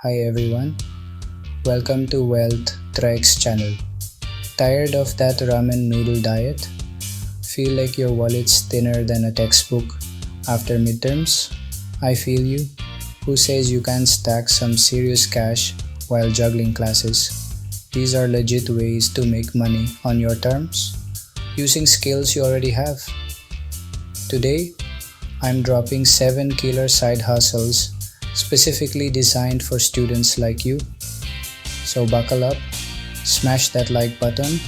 Hi everyone, welcome to Wealth Treks channel. Tired of that ramen noodle diet? Feel like your wallet's thinner than a textbook after midterms? I feel you. Who says you can't stack some serious cash while juggling classes? These are legit ways to make money on your terms, using skills you already have. Today, I'm dropping 7 killer side hustles specifically designed for students like you. So buckle up, smash that like button,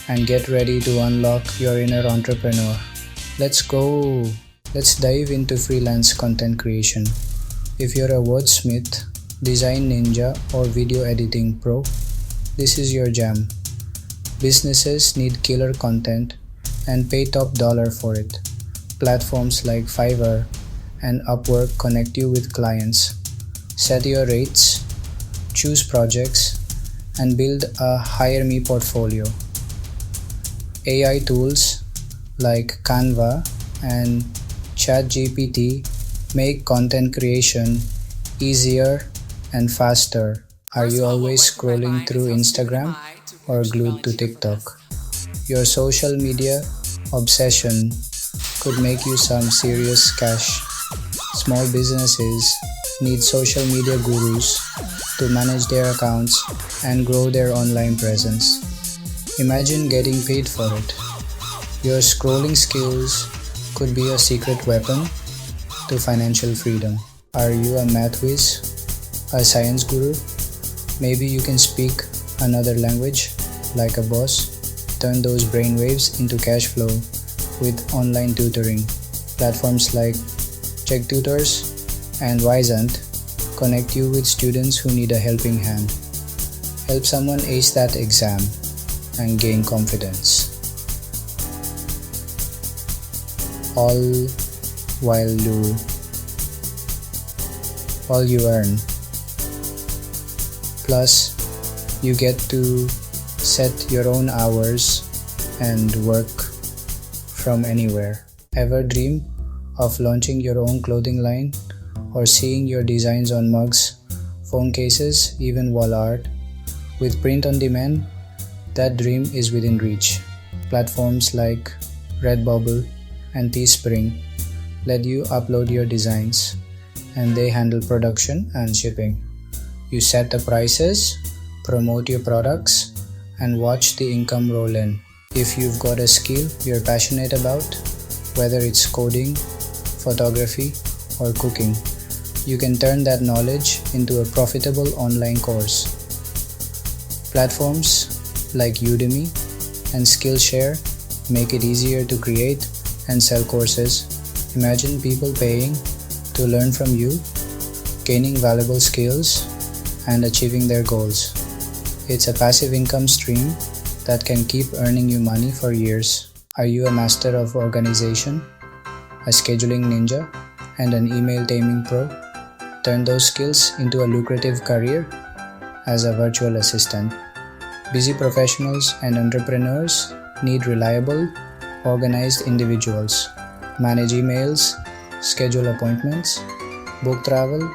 and get ready to unlock your inner entrepreneur. Let's go! Let's dive into freelance content creation. If you're a wordsmith, design ninja, or video editing pro, this is your jam. Businesses need killer content and pay top dollar for it. Platforms like Fiverr and Upwork connect you with clients. Set your rates, choose projects, and build a Hire Me portfolio. AI tools like Canva and ChatGPT make content creation easier and faster. Are you always scrolling through Instagram or glued to TikTok? Your social media obsession could make you some serious cash. Small businesses need social media gurus to manage their accounts and grow their online presence. Imagine getting paid for it. Your scrolling skills could be a secret weapon to financial freedom. Are you a math whiz? A science guru? Maybe you can speak another language like a boss. Turn those brainwaves into cash flow with online tutoring. Platforms like Check Tutors and Wisant connect you with students who need a helping hand. Help someone ace that exam and gain confidence. All while you earn. Plus, you get to set your own hours and work from anywhere. Ever dream of launching your own clothing line or seeing your designs on mugs, phone cases, even wall art? With print on demand, that dream is within reach. Platforms like Redbubble and Teespring let you upload your designs, and they handle production and shipping. You set the prices, promote your products, and watch the income roll in. If you've got a skill you're passionate about, whether it's coding, photography, or cooking, you can turn that knowledge into a profitable online course. Platforms like Udemy and Skillshare make it easier to create and sell courses. Imagine people paying to learn from you, gaining valuable skills, and achieving their goals. It's a passive income stream that can keep earning you money for years. Are you a master of organization, a scheduling ninja, and an email taming pro? Turn those skills into a lucrative career as a virtual assistant. Busy professionals and entrepreneurs need reliable, organized individuals. Manage emails, schedule appointments, book travel,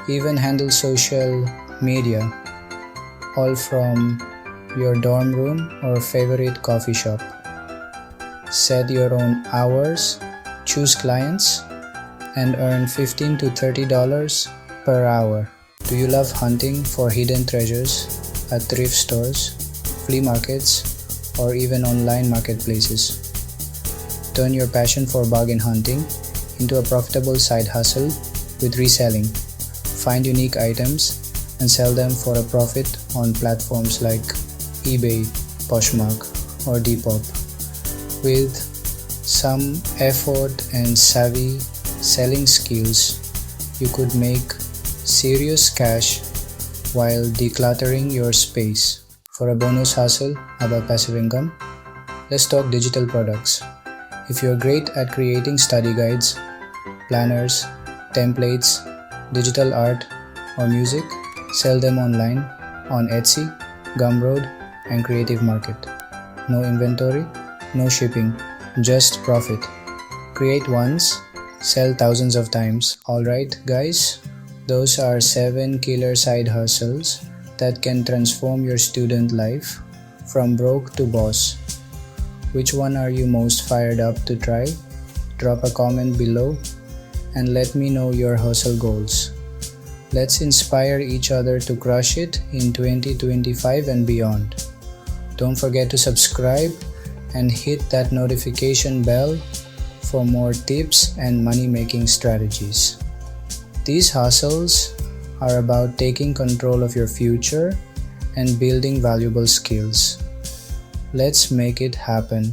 even handle social media, all from your dorm room or favorite coffee shop. Set your own hours, choose clients, and earn $15 to $30 per hour. Do you love hunting for hidden treasures at thrift stores, flea markets, or even online marketplaces? Turn your passion for bargain hunting into a profitable side hustle with reselling. Find unique items and sell them for a profit on platforms like eBay, Poshmark, or Depop. With some effort and savvy selling skills, you could make serious cash while decluttering your space. For a bonus hustle about passive income, let's talk digital products. If you're great at creating study guides, planners, templates, digital art, or music, sell them online on Etsy, Gumroad, and Creative Market. No inventory, no shipping, just profit. Create once, sell thousands of times. Alright guys, Those are 7 killer side hustles that can transform your student life from broke to boss. Which one are you most fired up to try? Drop a comment below and let me know your hustle goals. Let's inspire each other to crush it in 2025 and beyond. Don't forget to subscribe and hit that notification bell for more tips and money-making strategies. These hustles are about taking control of your future and building valuable skills. Let's make it happen.